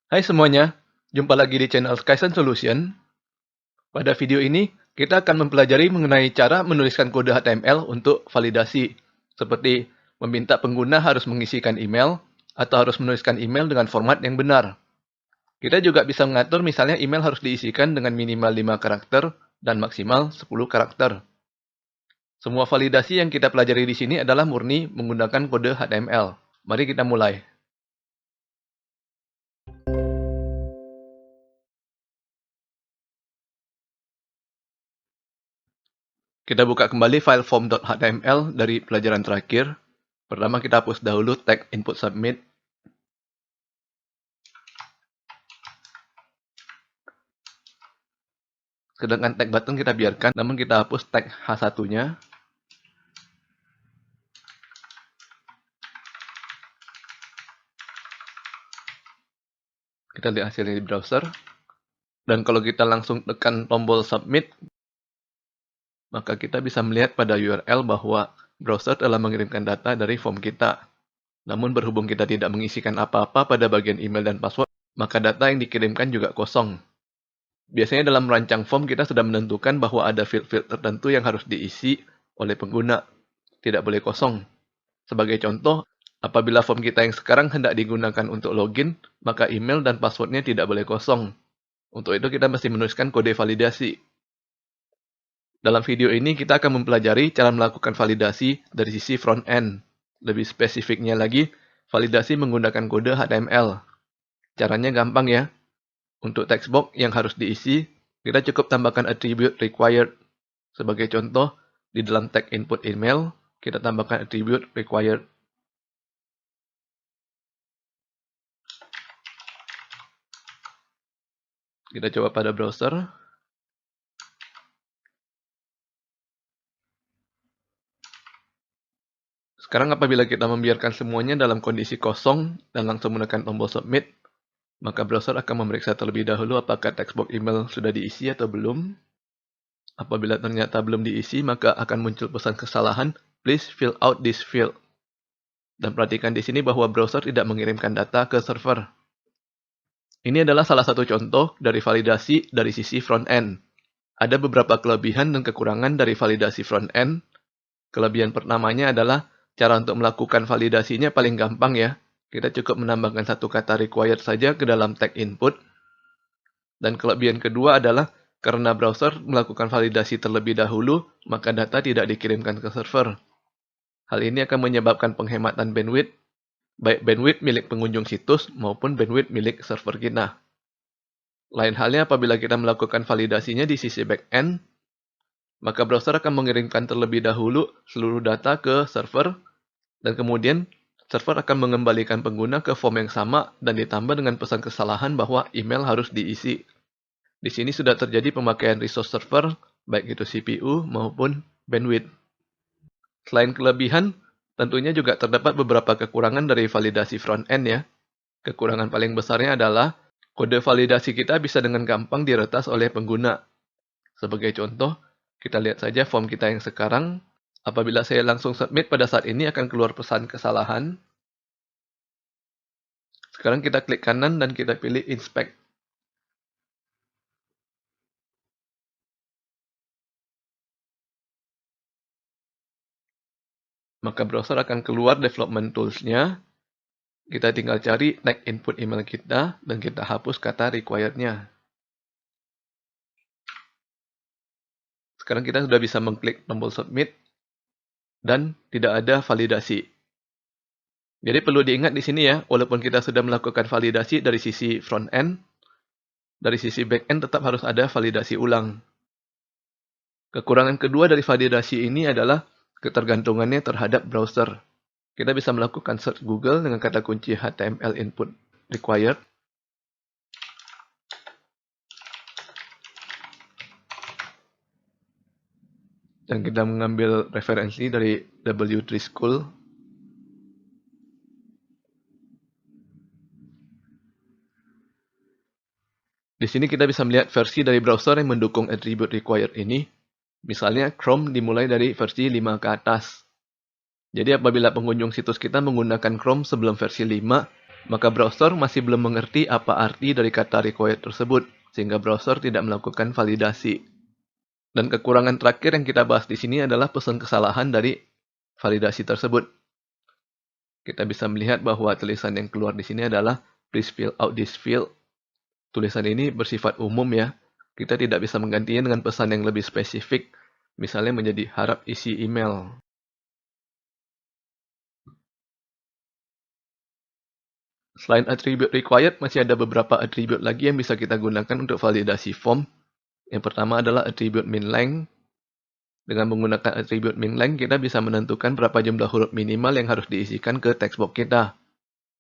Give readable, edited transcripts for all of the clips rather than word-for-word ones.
Hai semuanya, jumpa lagi di channel Skysen Solution. Pada video ini, kita akan mempelajari mengenai cara menuliskan kode HTML untuk validasi, seperti meminta pengguna harus mengisikan email atau harus menuliskan email dengan format yang benar. Kita juga bisa mengatur misalnya email harus diisikan dengan minimal 5 karakter dan maksimal 10 karakter. Semua validasi yang kita pelajari di sini adalah murni menggunakan kode HTML. Mari kita mulai. Kita buka kembali file form.html dari pelajaran terakhir. Pertama kita hapus dahulu tag input submit. Sedangkan tag button kita biarkan, namun kita hapus tag H1-nya. Kita lihat hasilnya di browser. Dan kalau kita langsung tekan tombol submit, maka kita bisa melihat pada URL bahwa browser telah mengirimkan data dari form kita. Namun berhubung kita tidak mengisikan apa-apa pada bagian email dan password, maka data yang dikirimkan juga kosong. Biasanya dalam merancang form kita sudah menentukan bahwa ada field-field tertentu yang harus diisi oleh pengguna. Tidak boleh kosong. Sebagai contoh, apabila form kita yang sekarang hendak digunakan untuk login, maka email dan passwordnya tidak boleh kosong. Untuk itu kita mesti menuliskan kode validasi. Dalam video ini kita akan mempelajari cara melakukan validasi dari sisi front-end. Lebih spesifiknya lagi, validasi menggunakan kode HTML. Caranya gampang ya. Untuk text box yang harus diisi, kita cukup tambahkan attribute required. Sebagai contoh, di dalam tag input email, kita tambahkan attribute required. Kita coba pada browser. Sekarang apabila kita membiarkan semuanya dalam kondisi kosong dan langsung menekan tombol submit, maka browser akan memeriksa terlebih dahulu apakah text box email sudah diisi atau belum. Apabila ternyata belum diisi, maka akan muncul pesan kesalahan, please fill out this field. Dan perhatikan di sini bahwa browser tidak mengirimkan data ke server. Ini adalah salah satu contoh dari validasi dari sisi front-end. Ada beberapa kelebihan dan kekurangan dari validasi front-end. Kelebihan pertamanya adalah cara untuk melakukan validasinya paling gampang ya. Kita cukup menambahkan satu kata required saja ke dalam tag input. Dan kelebihan kedua adalah karena browser melakukan validasi terlebih dahulu, maka data tidak dikirimkan ke server. Hal ini akan menyebabkan penghematan bandwidth, baik bandwidth milik pengunjung situs maupun bandwidth milik server kita. Lain halnya apabila kita melakukan validasinya di sisi back-end, maka browser akan mengirimkan terlebih dahulu seluruh data ke server, dan kemudian server akan mengembalikan pengguna ke form yang sama dan ditambah dengan pesan kesalahan bahwa email harus diisi. Di sini sudah terjadi pemakaian resource server, baik itu CPU maupun bandwidth. Selain kelebihan, tentunya juga terdapat beberapa kekurangan dari validasi front-end ya. Kekurangan paling besarnya adalah kode validasi kita bisa dengan gampang diretas oleh pengguna. Sebagai contoh, kita lihat saja form kita yang sekarang. Apabila saya langsung submit pada saat ini akan keluar pesan kesalahan. Sekarang kita klik kanan dan kita pilih inspect. Maka browser akan keluar development tools-nya. Kita tinggal cari tag input email kita dan kita hapus kata required-nya. Sekarang kita sudah bisa mengklik tombol submit dan tidak ada validasi. Jadi perlu diingat di sini ya, walaupun kita sudah melakukan validasi dari sisi front end, dari sisi back end tetap harus ada validasi ulang. Kekurangan kedua dari validasi ini adalah ketergantungannya terhadap browser. Kita bisa melakukan search Google dengan kata kunci HTML input required. Dan kita mengambil referensi dari W3 School. Di sini kita bisa melihat versi dari browser yang mendukung attribute required ini. Misalnya Chrome dimulai dari versi 5 ke atas. Jadi apabila pengunjung situs kita menggunakan Chrome sebelum versi 5, maka browser masih belum mengerti apa arti dari kata required tersebut, sehingga browser tidak melakukan validasi. Dan kekurangan terakhir yang kita bahas di sini adalah pesan kesalahan dari validasi tersebut. Kita bisa melihat bahwa tulisan yang keluar di sini adalah please fill out this field. Tulisan ini bersifat umum ya. Kita tidak bisa menggantinya dengan pesan yang lebih spesifik, misalnya menjadi harap isi email. Selain attribute required, masih ada beberapa attribute lagi yang bisa kita gunakan untuk validasi form. Yang pertama adalah attribute min length. Dengan menggunakan attribute min length, kita bisa menentukan berapa jumlah huruf minimal yang harus diisikan ke text box kita.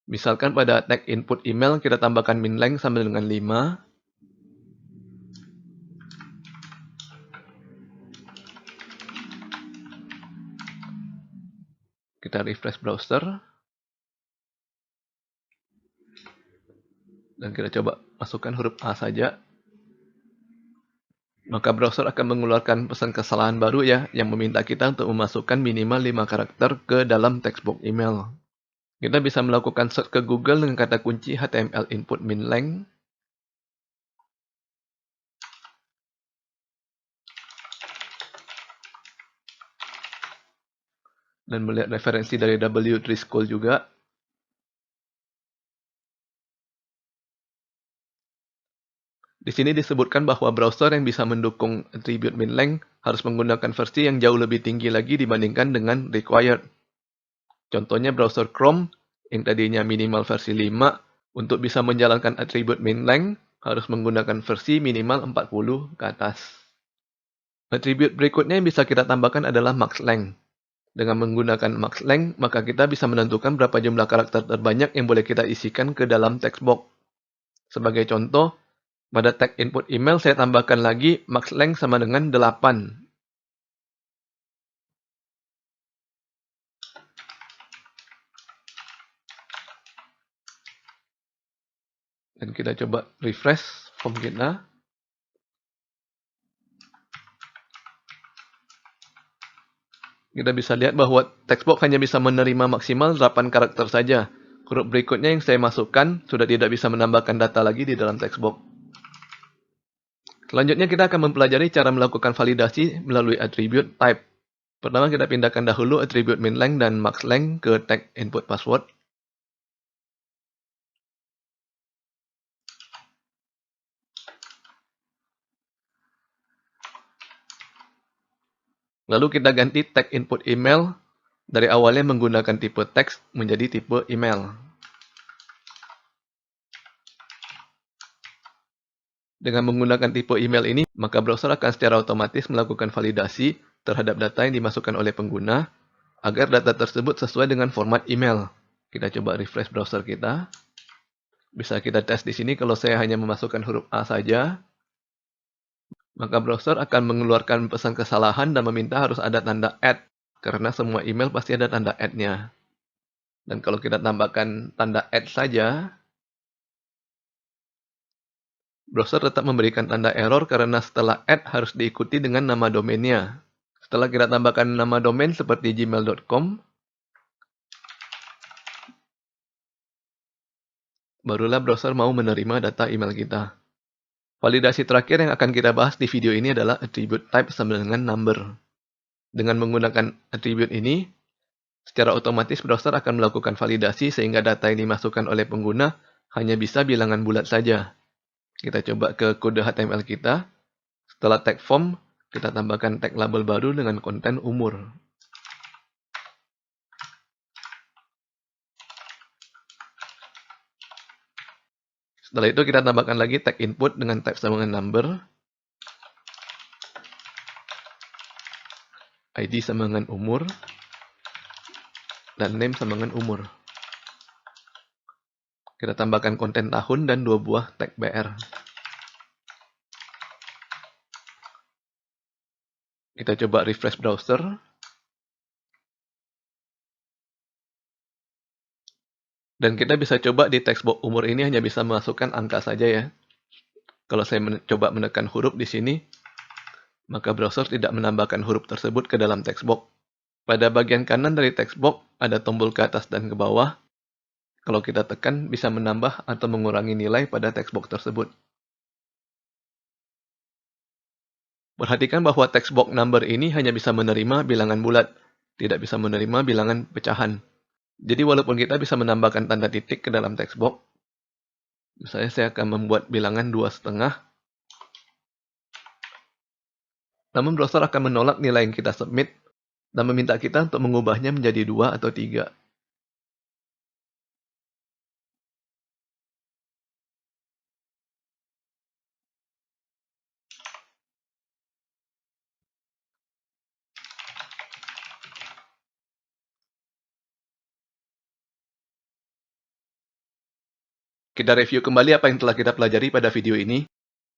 Misalkan pada tag input email, kita tambahkan min length sama dengan 5. Kita refresh browser. Dan kita coba masukkan huruf A saja. Maka browser akan mengeluarkan pesan kesalahan baru ya, yang meminta kita untuk memasukkan minimal 5 karakter ke dalam text box email. Kita bisa melakukan search ke Google dengan kata kunci HTML input min length. Dan melihat referensi dari W. Driscoll juga. Di sini disebutkan bahwa browser yang bisa mendukung attribute min length harus menggunakan versi yang jauh lebih tinggi lagi dibandingkan dengan required. Contohnya browser Chrome yang tadinya minimal versi 5, untuk bisa menjalankan attribute min length harus menggunakan versi minimal 40 ke atas. Attribute berikutnya yang bisa kita tambahkan adalah max length. Dengan menggunakan max length, maka kita bisa menentukan berapa jumlah karakter terbanyak yang boleh kita isikan ke dalam text box. Sebagai contoh, pada tag input email saya tambahkan lagi max length sama dengan 8. Dan kita coba refresh form kita. Kita bisa lihat bahwa text box hanya bisa menerima maksimal 8 karakter saja. Huruf berikutnya yang saya masukkan sudah tidak bisa menambahkan data lagi di dalam text box. Selanjutnya kita akan mempelajari cara melakukan validasi melalui attribute type. Pertama kita pindahkan dahulu attribute min length dan max length ke tag input password. Lalu kita ganti tag input email dari awalnya menggunakan tipe teks menjadi tipe email. Dengan menggunakan tipe email ini, maka browser akan secara otomatis melakukan validasi terhadap data yang dimasukkan oleh pengguna agar data tersebut sesuai dengan format email. Kita coba refresh browser kita. Bisa kita tes di sini kalau saya hanya memasukkan huruf A saja, maka browser akan mengeluarkan pesan kesalahan dan meminta harus ada tanda @ karena semua email pasti ada tanda @-nya. Dan kalau kita tambahkan tanda @ saja, browser tetap memberikan tanda error karena setelah @ harus diikuti dengan nama domainnya. Setelah kita tambahkan nama domain seperti gmail.com, barulah browser mau menerima data email kita. Validasi terakhir yang akan kita bahas di video ini adalah attribute type sama dengan number. Dengan menggunakan attribute ini, secara otomatis browser akan melakukan validasi sehingga data yang dimasukkan oleh pengguna hanya bisa bilangan bulat saja. Kita coba ke kode HTML kita. Setelah tag form, kita tambahkan tag label baru dengan konten umur. Setelah itu kita tambahkan lagi tag input dengan type sama dengan number, ID sama dengan umur, dan name sama dengan umur. Kita tambahkan konten tahun dan 2 buah tag BR. Kita coba refresh browser. Dan kita bisa coba di text box umur ini hanya bisa memasukkan angka saja ya. Kalau saya coba menekan huruf di sini, maka browser tidak menambahkan huruf tersebut ke dalam text box. Pada bagian kanan dari text box ada tombol ke atas dan ke bawah. Kalau kita tekan, bisa menambah atau mengurangi nilai pada text box tersebut. Perhatikan bahwa text box number ini hanya bisa menerima bilangan bulat, tidak bisa menerima bilangan pecahan. Jadi walaupun kita bisa menambahkan tanda titik ke dalam text box, misalnya saya akan membuat bilangan 2,5, namun browser akan menolak nilai yang kita submit dan meminta kita untuk mengubahnya menjadi 2 atau 3. Kita review kembali apa yang telah kita pelajari pada video ini.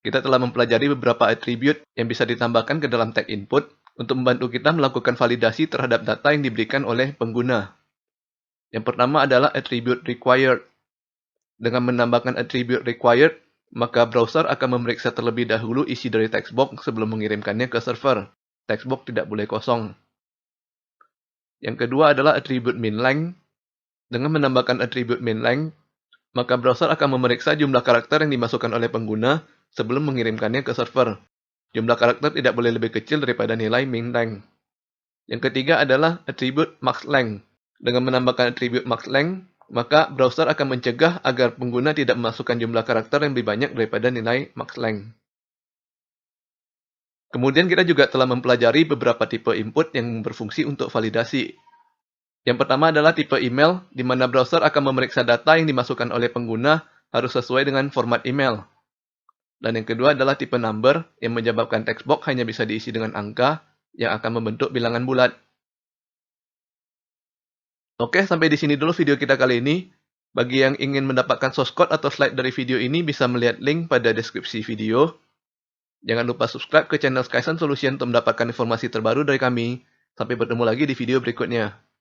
Kita telah mempelajari beberapa atribut yang bisa ditambahkan ke dalam tag input untuk membantu kita melakukan validasi terhadap data yang diberikan oleh pengguna. Yang pertama adalah atribut required. Dengan menambahkan atribut required, maka browser akan memeriksa terlebih dahulu isi dari text box sebelum mengirimkannya ke server. Text box tidak boleh kosong. Yang kedua adalah atribut min-length. Dengan menambahkan atribut min-length, maka browser akan memeriksa jumlah karakter yang dimasukkan oleh pengguna sebelum mengirimkannya ke server. Jumlah karakter tidak boleh lebih kecil daripada nilai min-length. Yang ketiga adalah atribut max-length. Dengan menambahkan atribut max-length, maka browser akan mencegah agar pengguna tidak memasukkan jumlah karakter yang lebih banyak daripada nilai max-length. Kemudian kita juga telah mempelajari beberapa tipe input yang berfungsi untuk validasi. Yang pertama adalah tipe email, di mana browser akan memeriksa data yang dimasukkan oleh pengguna harus sesuai dengan format email. Dan yang kedua adalah tipe number, yang menyebabkan text box hanya bisa diisi dengan angka yang akan membentuk bilangan bulat. Oke, sampai di sini dulu video kita kali ini. Bagi yang ingin mendapatkan source code atau slide dari video ini, bisa melihat link pada deskripsi video. Jangan lupa subscribe ke channel Skysun Solution untuk mendapatkan informasi terbaru dari kami. Sampai bertemu lagi di video berikutnya.